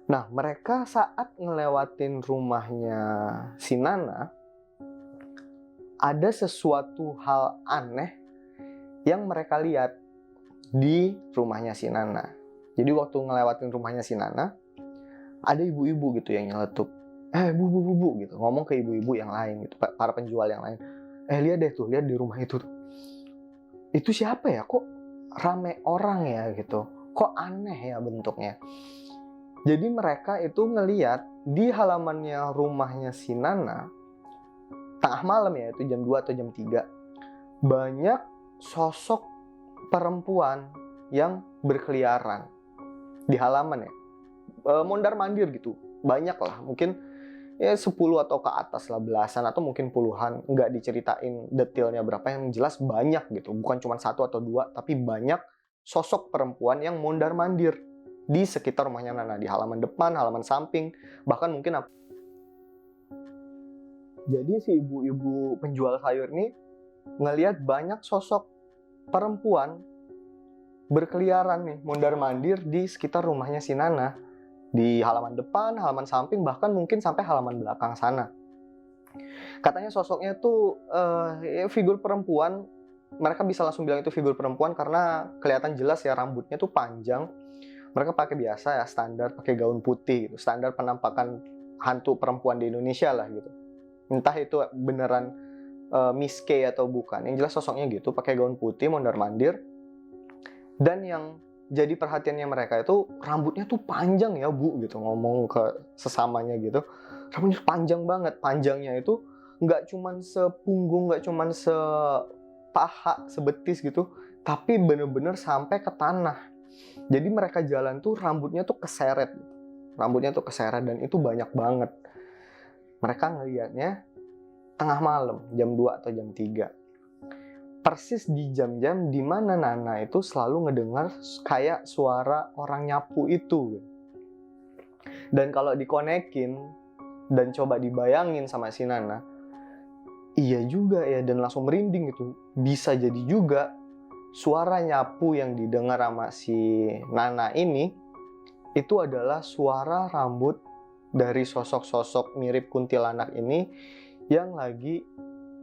Nah, mereka saat ngelewatin rumahnya si Nana, ada sesuatu hal aneh yang mereka lihat di rumahnya si Nana. Jadi waktu ngelewatin rumahnya si Nana, ada ibu-ibu gitu yang nyeletuk, bu gitu, ngomong ke ibu-ibu yang lain gitu, para penjual yang lain. Lihat deh tuh, lihat di rumah itu. Itu siapa ya? Kok rame orang ya gitu, kok aneh ya bentuknya. Jadi mereka itu ngeliat di halamannya rumahnya si Nana, tengah malam ya, itu jam 2 atau jam 3, banyak sosok perempuan yang berkeliaran di halaman ya, mondar mandir gitu, banyak lah, mungkin ya 10 atau ke atas lah, belasan atau mungkin puluhan, nggak diceritain detailnya berapa, yang jelas banyak gitu, bukan cuma 1 atau 2, tapi banyak sosok perempuan yang mondar mandir di sekitar rumahnya Nana, di halaman depan, halaman samping, bahkan mungkin jadi si ibu-ibu penjual sayur ini ngelihat banyak sosok perempuan berkeliaran nih, mondar mandir di sekitar rumahnya si Nana, di halaman depan, halaman samping, bahkan mungkin sampai halaman belakang sana. Katanya sosoknya tuh figur perempuan. Mereka bisa langsung bilang itu figur perempuan karena kelihatan jelas ya, rambutnya tuh panjang. Mereka pakai biasa ya, standar pakai gaun putih gitu, standar penampakan hantu perempuan di Indonesia lah gitu. Entah itu beneran Miss K atau bukan. Yang jelas sosoknya gitu, pakai gaun putih, mondar-mandir. Dan yang jadi perhatiannya mereka itu rambutnya tuh panjang ya Bu gitu, ngomong ke sesamanya gitu. Rambutnya panjang banget, panjangnya itu nggak cuman sepunggung, nggak cuman sepaha, sebetis gitu, tapi bener-bener sampai ke tanah. Jadi mereka jalan tuh rambutnya tuh keseret gitu. Rambutnya tuh keseret dan itu banyak banget. Mereka ngelihatnya tengah malam, jam 2 atau jam 3. Persis di jam-jam di mana Nana itu selalu ngedengar kayak suara orang nyapu itu. Dan kalau dikonekin dan coba dibayangin sama si Nana, iya juga ya, dan langsung merinding gitu. Bisa jadi juga suara nyapu yang didengar sama si Nana ini itu adalah suara rambut dari sosok-sosok mirip kuntilanak ini yang lagi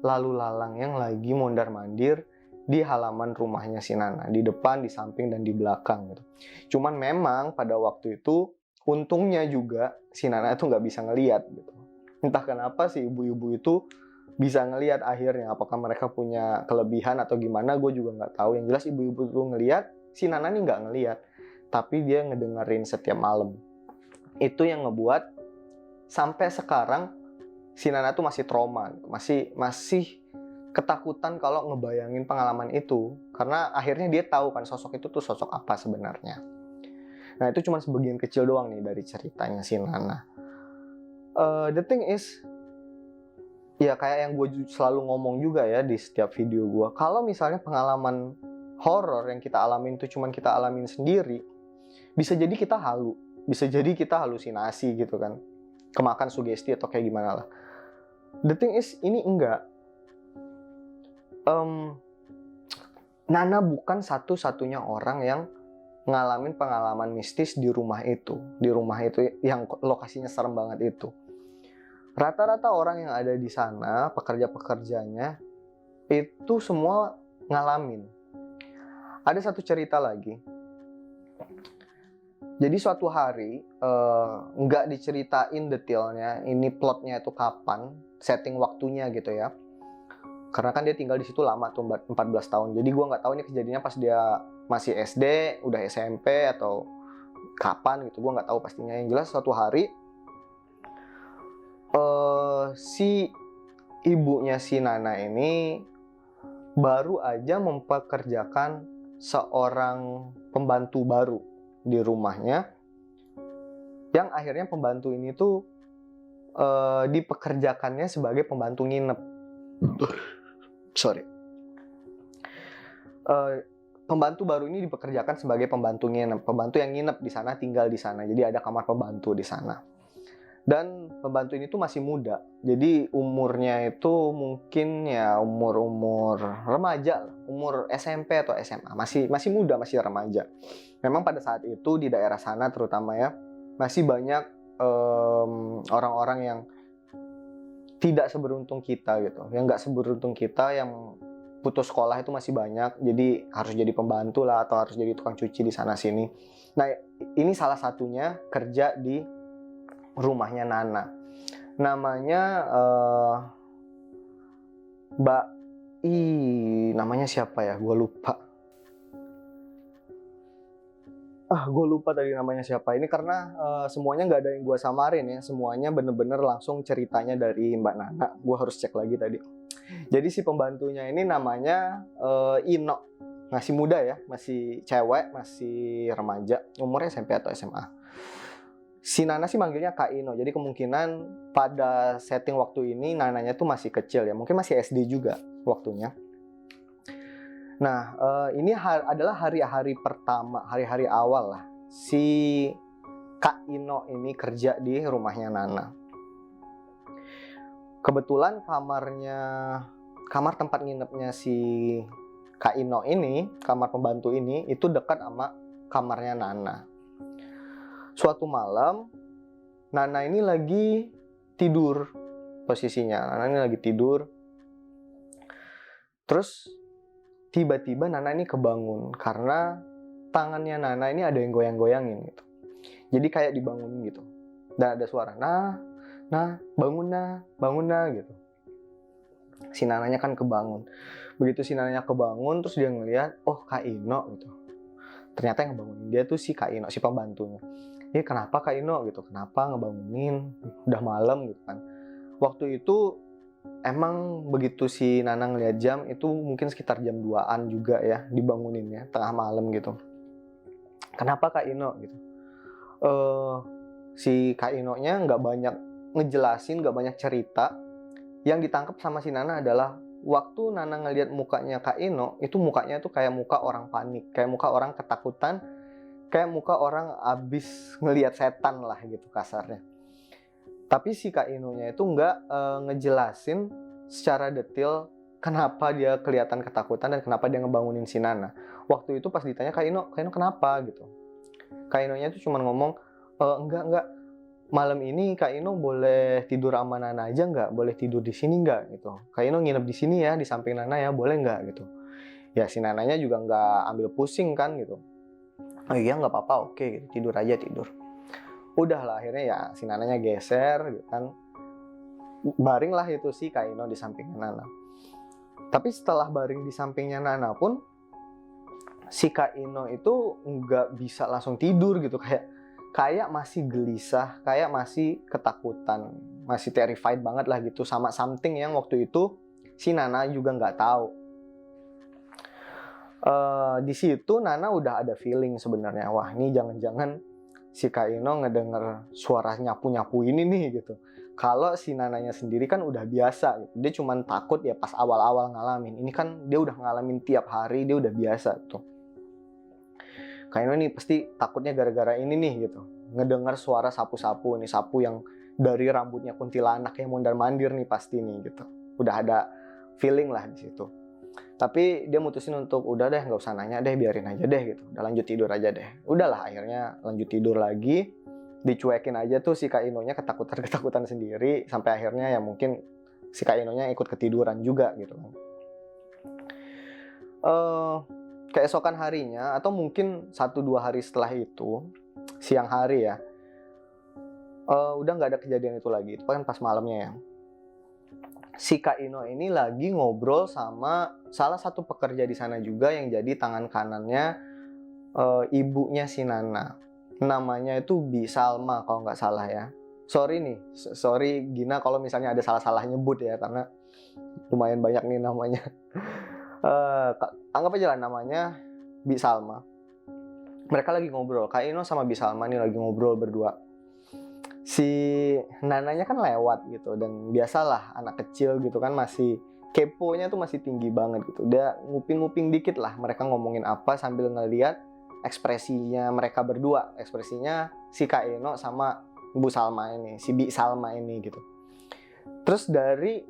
lalu lalang, yang lagi mondar-mandir di halaman rumahnya si Nana, di depan, di samping, dan di belakang gitu. Cuman memang pada waktu itu untungnya juga si Nana itu nggak bisa ngelihat gitu. Entah kenapa si ibu-ibu itu bisa ngelihat akhirnya, apakah mereka punya kelebihan atau gimana, gue juga nggak tahu. Yang jelas ibu-ibu itu ngelihat, si Nana nih nggak ngelihat, tapi dia ngedengerin setiap malam. Itu yang ngebuat sampai sekarang si Nana tuh masih trauma, masih ketakutan kalau ngebayangin pengalaman itu, karena akhirnya dia tahu kan sosok itu tuh sosok apa sebenarnya. Nah itu cuma sebagian kecil doang nih dari ceritanya si Nana. The thing is, ya kayak yang gue selalu ngomong juga ya di setiap video gue, kalau misalnya pengalaman horor yang kita alamin itu cuma kita alamin sendiri, bisa jadi kita halu, bisa jadi kita halusinasi gitu kan, kemakan sugesti atau kayak gimana lah. The thing is, ini enggak. Nana bukan satu-satunya orang yang ngalamin pengalaman mistis di rumah itu. Di rumah itu yang lokasinya serem banget itu. Rata-rata orang yang ada di sana, pekerja-pekerjanya, itu semua ngalamin. Ada satu cerita lagi. Jadi suatu hari, nggak diceritain detailnya, ini plotnya itu kapan, setting waktunya gitu ya. Karena kan dia tinggal di situ lama tuh, 14 tahun. Jadi gue nggak tahu ini kejadiannya pas dia masih SD, udah SMP, atau kapan gitu. Gue nggak tahu pastinya. Yang jelas suatu hari, si ibunya si Nana ini baru aja mempekerjakan seorang pembantu baru di rumahnya, yang akhirnya pembantu ini tuh dipekerjakannya sebagai pembantu nginep. Pembantu baru ini dipekerjakan sebagai pembantu nginep, pembantu yang nginep di sana, tinggal di sana. Jadi ada kamar pembantu di sana. Dan pembantu ini tuh masih muda, jadi umurnya itu mungkin ya umur remaja lah, umur SMP atau SMA, masih muda, masih remaja. Memang pada saat itu di daerah sana terutama ya, masih banyak orang-orang yang tidak seberuntung kita gitu, yang nggak seberuntung kita, yang putus sekolah itu masih banyak, jadi harus jadi pembantu lah atau harus jadi tukang cuci di sana sini. Nah ini salah satunya kerja di rumahnya Nana. Namanya Mbak namanya siapa ya? Gue lupa. Gue lupa tadi namanya siapa. Ini karena semuanya nggak ada yang gue samarin ya. Semuanya bener-bener langsung ceritanya dari Mbak Nana. Gue harus cek lagi tadi. Jadi si pembantunya ini namanya Ino. Masih muda ya, masih cewek, masih remaja. Umurnya SMP atau SMA. Si Nana sih manggilnya Kak Ino, jadi kemungkinan pada setting waktu ini Nananya tuh masih kecil ya, mungkin masih SD juga waktunya. Nah, ini adalah hari-hari pertama, hari-hari awal lah si Kak Ino ini kerja di rumahnya Nana. Kebetulan kamar tempat nginepnya si Kak Ino ini, kamar pembantu ini, itu dekat sama kamarnya Nana. Suatu malam, Nana ini lagi tidur posisinya. Nana ini lagi tidur. Terus tiba-tiba Nana ini kebangun karena tangannya Nana ini ada yang goyang-goyangin gitu. Jadi kayak dibangunin gitu. Dan ada suara, nah, bangun nah gitu. Si Nananya kan kebangun. Begitu si Nananya kebangun, terus dia ngeliat, oh Kak Ino gitu. Ternyata yang ngebangunin dia tuh si Kak Ino, si pembantunya. Ini kenapa Kak Ino gitu? Kenapa ngebangunin? Udah malam gitu kan. Waktu itu emang begitu si Nana ngeliat jam, itu mungkin sekitar jam 2-an juga ya dibanguninnya, tengah malam gitu. Kenapa Kak Ino gitu? Si Kak Ino-nya nggak banyak ngejelasin, nggak banyak cerita. Yang ditangkap sama si Nana adalah waktu Nana ngeliat mukanya Kak Ino, itu mukanya tuh kayak muka orang panik, kayak muka orang ketakutan, kayak muka orang abis ngeliat setan lah gitu kasarnya. Tapi si Kak Ino-nya itu nggak ngejelasin secara detail kenapa dia kelihatan ketakutan dan kenapa dia ngebangunin si Nana. Waktu itu pas ditanya Kak Ino kenapa gitu. Kak Ino-nya tuh cuma ngomong, enggak, malam ini Kak Ino boleh tidur sama Nana aja nggak? Boleh tidur di sini nggak gitu? Kak Ino nginep di sini ya, di samping Nana ya, boleh nggak gitu? Ya si Nananya juga nggak ambil pusing kan gitu. Oh iya nggak apa-apa, oke gitu. Tidur aja tidur. Udah lah akhirnya ya si Nananya geser gitu kan. Baring lah itu si Kak Ino di sampingnya Nana. Tapi setelah baring di sampingnya Nana pun si Kak Ino itu nggak bisa langsung tidur gitu, kayak masih gelisah, kayak masih ketakutan, masih terrified banget lah gitu sama something yang waktu itu si Nana juga nggak tahu. Di situ Nana udah ada feeling sebenarnya, wah ini jangan-jangan si Kak Ino ngedenger suara nyapu-nyapu ini nih gitu. Kalau si Nananya sendiri kan udah biasa gitu. Dia cuman takut ya pas awal-awal ngalamin. Ini kan dia udah ngalamin tiap hari, dia udah biasa tuh. Kak Ino nih pasti takutnya gara-gara ini nih gitu. Ngedengar suara sapu-sapu, ini sapu yang dari rambutnya kuntilanak yang mondar-mandir nih pasti nih gitu. Udah ada feeling lah di situ. Tapi dia mutusin untuk udah deh nggak usah nanya deh, biarin aja deh gitu. Udah lanjut tidur aja deh. Udahlah akhirnya lanjut tidur lagi. Dicuekin aja tuh si Kak Inonya ketakutan sendiri. Sampai akhirnya ya mungkin si Kak Inonya ikut ketiduran juga gitu kan. Keesokan harinya atau mungkin 1-2 hari setelah itu, siang hari ya, udah nggak ada kejadian itu lagi. Itu kan pas malamnya ya. Si Kak Ino ini lagi ngobrol sama salah satu pekerja di sana juga yang jadi tangan kanannya ibunya si Nana. Namanya itu Bi Salma kalau nggak salah ya. Sorry nih, sorry Gina kalau misalnya ada salah-salah nyebut ya, karena lumayan banyak nih namanya. Anggap aja lah namanya Bi Salma. Mereka lagi ngobrol, Kak Ino sama Bi Salma nih lagi ngobrol berdua. Si Nananya kan lewat gitu, dan biasalah anak kecil gitu kan masih keponya tuh masih tinggi banget gitu. Dia nguping-nguping dikit lah mereka ngomongin apa sambil ngeliat ekspresinya mereka berdua, ekspresinya si Kak Ino sama Bu Salma ini, si Bi Salma ini gitu. Terus dari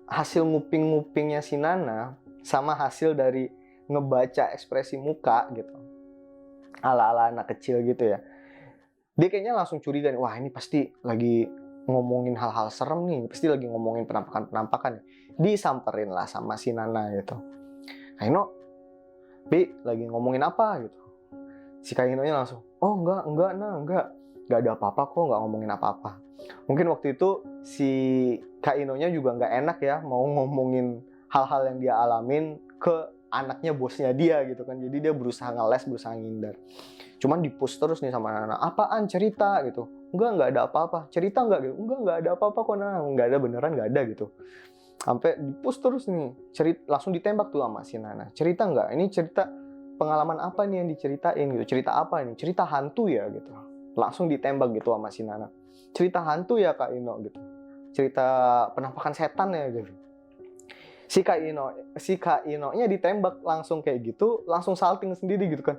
hasil nguping-ngupingnya si Nana sama hasil dari ngebaca ekspresi muka gitu, ala-ala anak kecil gitu ya, dia kayaknya langsung curiga nih, wah ini pasti lagi ngomongin hal-hal serem nih, pasti lagi ngomongin penampakan-penampakan. Disamperin lah sama si Nana gitu. Kak Ino, Bi, lagi ngomongin apa gitu. Si Kak Inonya langsung, oh enggak, nah, enggak ada apa-apa kok, enggak ngomongin apa-apa. Mungkin waktu itu si Kak Inonya juga nggak enak ya, mau ngomongin hal-hal yang dia alamin ke anaknya bosnya dia gitu kan. Jadi dia berusaha ngeles, berusaha ngindar. Cuman di-push terus nih sama Nana, apaan cerita gitu. Enggak ada apa-apa. Cerita enggak gitu. Enggak ada apa-apa kok Nana. Enggak ada, beneran enggak ada gitu. Sampai di-push terus nih. Langsung ditembak tuh sama si Nana. Cerita enggak? Ini cerita pengalaman apa nih yang diceritain gitu. Cerita apa ini? Cerita hantu ya gitu. Langsung ditembak gitu sama si Nana. Cerita hantu ya Kak Ino gitu. Cerita penampakan setan ya gitu. Si Kak Ino-nya ditembak langsung kayak gitu, langsung salting sendiri gitu kan.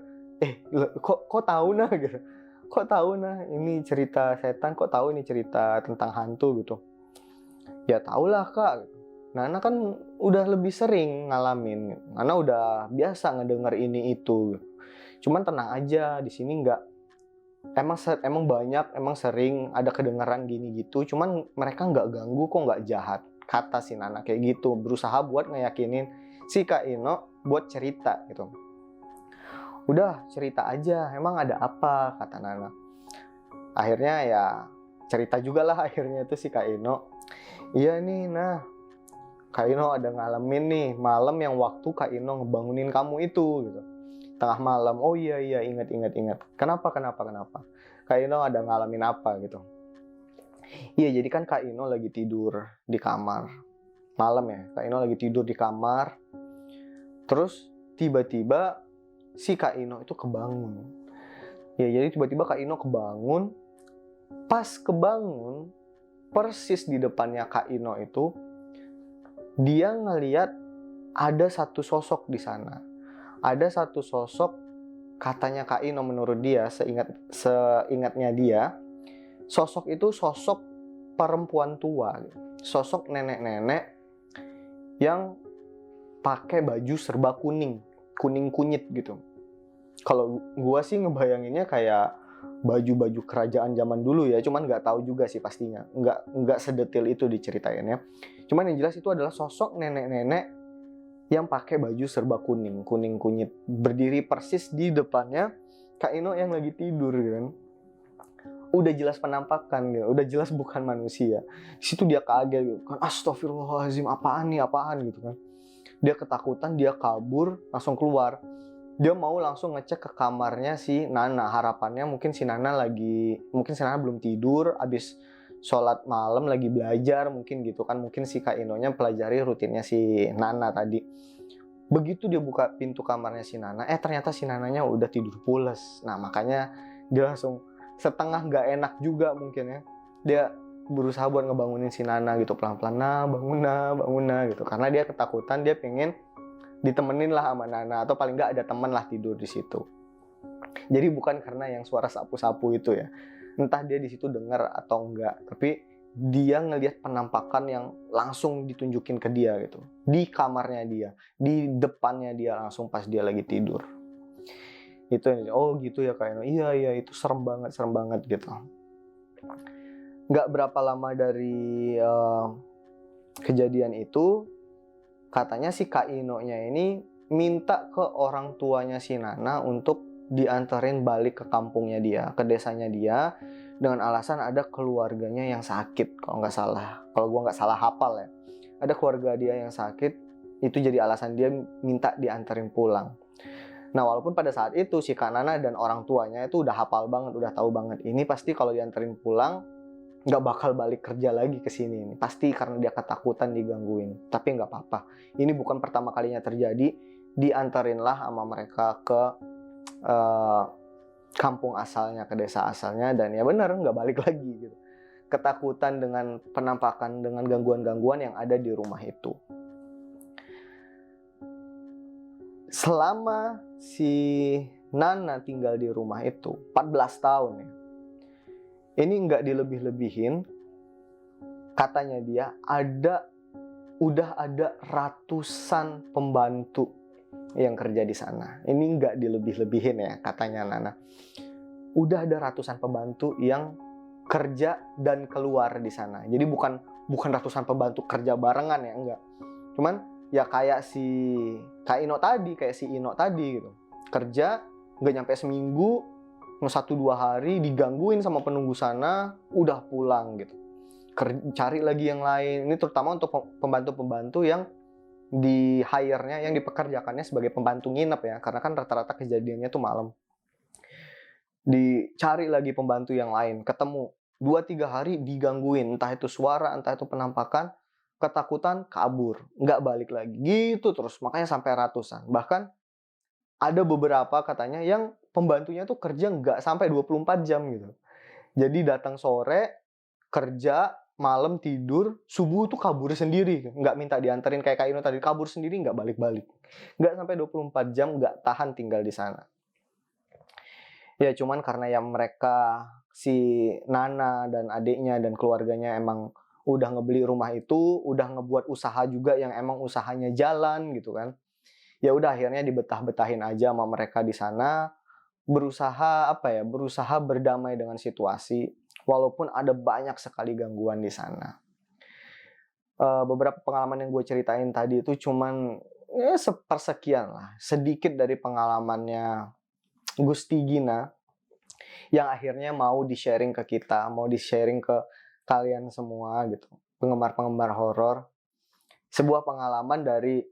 Kok tahu nah gitu. Kok tahu nah ini cerita setan, kok tahu ini cerita tentang hantu gitu. Ya tahulah Kak. Nana kan udah lebih sering ngalamin. Nana udah biasa ngedenger ini itu. Cuman tenang aja, di sini nggak, emang banyak, emang sering ada kedengaran gini gitu. Cuman mereka nggak ganggu kok, nggak jahat. Kata si Nana kayak gitu, berusaha buat ngeyakinin si Kak Ino buat cerita gitu. Udah cerita aja, emang ada apa, kata Nana. Akhirnya ya cerita juga lah akhirnya itu si Kak Ino. Iya nih, nah Kak Ino ada ngalamin nih malam yang waktu Kak Ino ngebangunin kamu itu gitu. Tengah malam. Oh iya ingat. Kenapa? Kak Ino ada ngalamin apa gitu. Iya, jadi kan Kak Ino lagi tidur di kamar. Malam ya, Kak Ino lagi tidur di kamar. Terus tiba-tiba si Kak Ino itu kebangun. Ya, jadi tiba-tiba Kak Ino kebangun. Pas kebangun, persis di depannya Kak Ino itu, dia ngeliat ada satu sosok di sana. Ada satu sosok, katanya Kak Ino menurut dia, seingatnya dia, sosok itu sosok perempuan tua, sosok nenek-nenek yang pakai baju serba kuning kunyit gitu. Kalau gua sih ngebayanginnya kayak baju-baju kerajaan zaman dulu ya, cuman nggak tahu juga sih pastinya, nggak sedetil itu diceritainnya. Cuman yang jelas itu adalah sosok nenek-nenek yang pakai baju serba kuning kunyit, berdiri persis di depannya Kak Ino yang lagi tidur gitu kan. Udah jelas penampakan gitu, udah jelas bukan manusia. Di situ dia kaget gitu kan, astagfirullahaladzim, apaan gitu kan. Dia ketakutan, dia kabur, langsung keluar. Dia mau langsung ngecek ke kamarnya si Nana. Harapannya mungkin si Nana belum tidur, abis sholat malam lagi belajar mungkin gitu kan. Mungkin si Kak Inonya pelajari rutinnya si Nana tadi. Begitu dia buka pintu kamarnya si Nana, ternyata si Nananya udah tidur pules. Nah makanya dia langsung setengah nggak enak juga mungkin ya. Dia berusaha buat ngebangunin si Nana gitu pelan-pelan, bangun gitu. Karena dia ketakutan, dia pengen ditemenin lah sama Nana, atau paling nggak ada teman lah tidur di situ. Jadi bukan karena yang suara sapu-sapu itu ya, entah dia di situ dengar atau enggak, tapi dia ngelihat penampakan yang langsung ditunjukin ke dia gitu, di kamarnya dia, di depannya dia langsung pas dia lagi tidur. Itu yang oh gitu ya kayaknya, iya itu serem banget gitu. Nggak berapa lama dari kejadian itu, katanya si Kak Ino-nya ini minta ke orang tuanya si Nana untuk dianterin balik ke kampungnya dia, ke desanya dia, dengan alasan ada keluarganya yang sakit, kalau gue nggak salah hafal ya. Ada keluarga dia yang sakit, itu jadi alasan dia minta dianterin pulang. Nah, walaupun pada saat itu si Kak Nana dan orang tuanya itu udah hafal banget, udah tahu banget, ini pasti kalau dianterin pulang nggak bakal balik kerja lagi ke sini ini. Pasti karena dia ketakutan digangguin. Tapi nggak apa-apa. Ini bukan pertama kalinya terjadi. Diantarinlah sama mereka ke kampung asalnya, ke desa asalnya, dan ya benar nggak balik lagi gitu. Ketakutan dengan penampakan, dengan gangguan-gangguan yang ada di rumah itu. Selama si Nana tinggal di rumah itu 14 tahun ya. Ini nggak dilebih-lebihin, katanya dia udah ada ratusan pembantu yang kerja di sana. Ini nggak dilebih-lebihin ya, katanya Nana. Udah ada ratusan pembantu yang kerja dan keluar di sana. Jadi bukan ratusan pembantu kerja barengan ya, enggak. Cuman ya kayak si Kak Ino tadi, kayak si Ino tadi gitu. Kerja nggak nyampe seminggu, 1-2 hari digangguin sama penunggu sana, udah pulang gitu. Cari lagi yang lain. Ini terutama untuk pembantu-pembantu yang di hire-nya, yang dipekerjakannya sebagai pembantu nginep ya, karena kan rata-rata kejadiannya tuh malam. Dicari lagi pembantu yang lain, ketemu 2-3 hari digangguin, entah itu suara, entah itu penampakan, ketakutan, kabur, nggak balik lagi, gitu terus, makanya sampai ratusan. Bahkan ada beberapa katanya yang pembantunya tuh kerja nggak sampai 24 jam gitu. Jadi datang sore, kerja, malam tidur, subuh tuh kabur sendiri. Nggak minta dianterin kayak Kak Ino tadi, kabur sendiri, nggak balik-balik. Nggak sampai 24 jam, nggak tahan tinggal di sana. Ya cuman karena yang mereka, si Nana dan adiknya dan keluarganya emang udah ngebeli rumah itu, udah ngebuat usaha juga yang emang usahanya jalan gitu kan. Ya udah akhirnya dibetah-betahin aja sama mereka di sana, berusaha berdamai dengan situasi walaupun ada banyak sekali gangguan di sana. Beberapa pengalaman yang gue ceritain tadi itu cuman sepersekian lah, sedikit dari pengalamannya Gusti Gina yang akhirnya mau di-sharing ke kita, mau di-sharing ke kalian semua gitu, penggemar-penggemar horor. sebuah pengalaman dari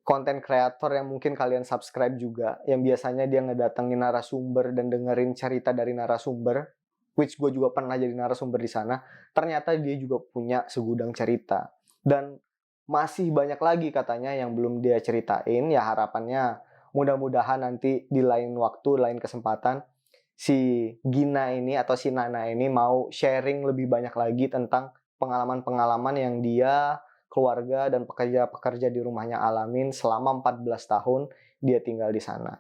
konten kreator yang mungkin kalian subscribe juga, yang biasanya dia ngedatengin narasumber dan dengerin cerita dari narasumber, which gue juga pernah jadi narasumber di sana. Ternyata dia juga punya segudang cerita, dan masih banyak lagi katanya yang belum dia ceritain. Ya harapannya mudah-mudahan nanti di lain waktu, lain kesempatan, si Gina ini atau si Nana ini mau sharing lebih banyak lagi tentang pengalaman-pengalaman yang dia, keluarga, dan pekerja-pekerja di rumahnya alamin selama 14 tahun dia tinggal di sana.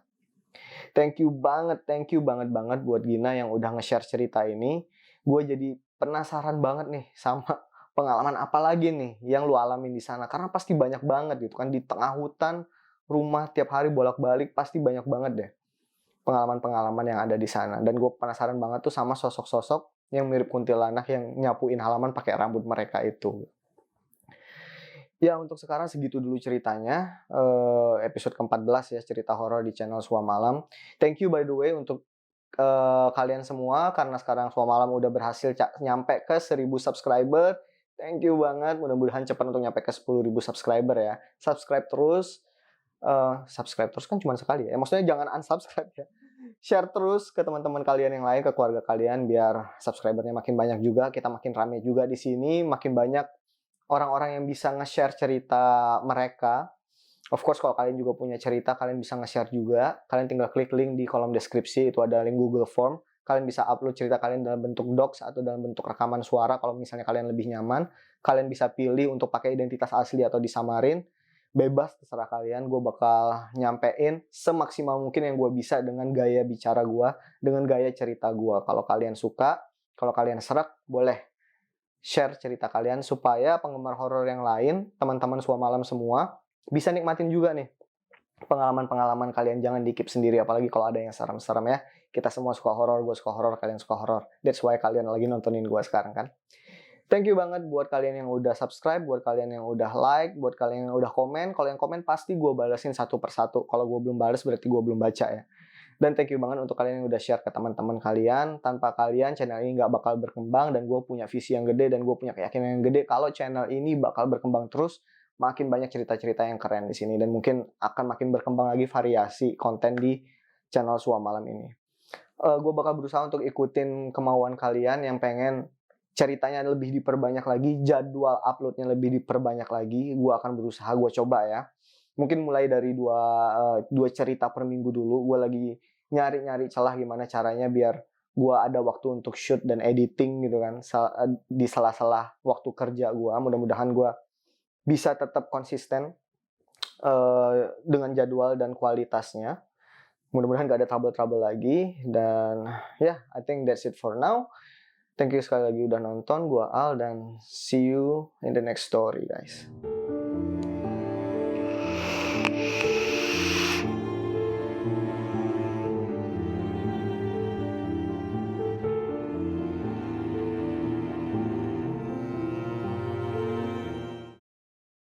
Thank you banget banget buat Gina yang udah nge-share cerita ini. Gue jadi penasaran banget nih sama pengalaman apa lagi nih yang lu alamin di sana. Karena pasti banyak banget gitu kan, di tengah hutan, rumah tiap hari bolak-balik, pasti banyak banget deh pengalaman-pengalaman yang ada di sana. Dan gue penasaran banget tuh sama sosok-sosok yang mirip kuntilanak yang nyapuin halaman pakai rambut mereka itu. Ya, untuk sekarang segitu dulu ceritanya. Episode ke-14 ya, cerita horor di channel Sua Malam. Thank you by the way untuk kalian semua, karena sekarang Sua Malam udah berhasil nyampe ke 1000 subscriber. Thank you banget, mudah-mudahan cepat untuk nyampe ke 10.000 subscriber ya. Subscribe terus kan cuma sekali ya. Maksudnya jangan unsubscribe ya. Share terus ke teman-teman kalian yang lain, ke keluarga kalian, biar subscribernya makin banyak juga, kita makin rame juga di sini, makin banyak orang-orang yang bisa nge-share cerita mereka. Of course, kalau kalian juga punya cerita, kalian bisa nge-share juga. Kalian tinggal klik link di kolom deskripsi, itu ada link Google Form. Kalian bisa upload cerita kalian dalam bentuk docs atau dalam bentuk rekaman suara kalau misalnya kalian lebih nyaman. Kalian bisa pilih untuk pakai identitas asli atau disamarin. Bebas, terserah kalian. Gue bakal nyampein semaksimal mungkin yang gue bisa dengan gaya bicara gue, dengan gaya cerita gue. Kalau kalian suka, kalau kalian serak, boleh share cerita kalian supaya penggemar horor yang lain, teman-teman Sua Malam semua, bisa nikmatin juga nih pengalaman-pengalaman kalian. Jangan di keep sendiri, apalagi kalau ada yang serem-serem ya. Kita semua suka horor, gue suka horor, kalian suka horor. That's why kalian lagi nontonin gue sekarang kan. Thank you banget buat kalian yang udah subscribe, buat kalian yang udah like, buat kalian yang udah komen. Kalau yang komen pasti gue balesin satu persatu. Kalau gue belum balas berarti gue belum baca ya. Dan thank you banget untuk kalian yang udah share ke teman-teman kalian. Tanpa kalian, channel ini nggak bakal berkembang. Dan gue punya visi yang gede, dan gue punya keyakinan yang gede kalau channel ini bakal berkembang terus. Makin banyak cerita-cerita yang keren di sini. Dan mungkin akan makin berkembang lagi variasi konten di channel Sua Malam ini. Gue bakal berusaha untuk ikutin kemauan kalian yang pengen ceritanya lebih diperbanyak lagi, jadwal uploadnya lebih diperbanyak lagi. Gue akan berusaha, gue coba ya. Mungkin mulai dari dua cerita per minggu dulu. Gue lagi nyari-nyari celah gimana caranya biar gue ada waktu untuk shoot dan editing gitu kan, di sela-sela waktu kerja gue. Mudah-mudahan gue bisa tetap konsisten dengan jadwal dan kualitasnya. Mudah-mudahan gak ada trouble-trouble lagi. Dan ya, I think that's it for now. Thank you sekali lagi udah nonton. Gue Al, dan see you in the next story guys.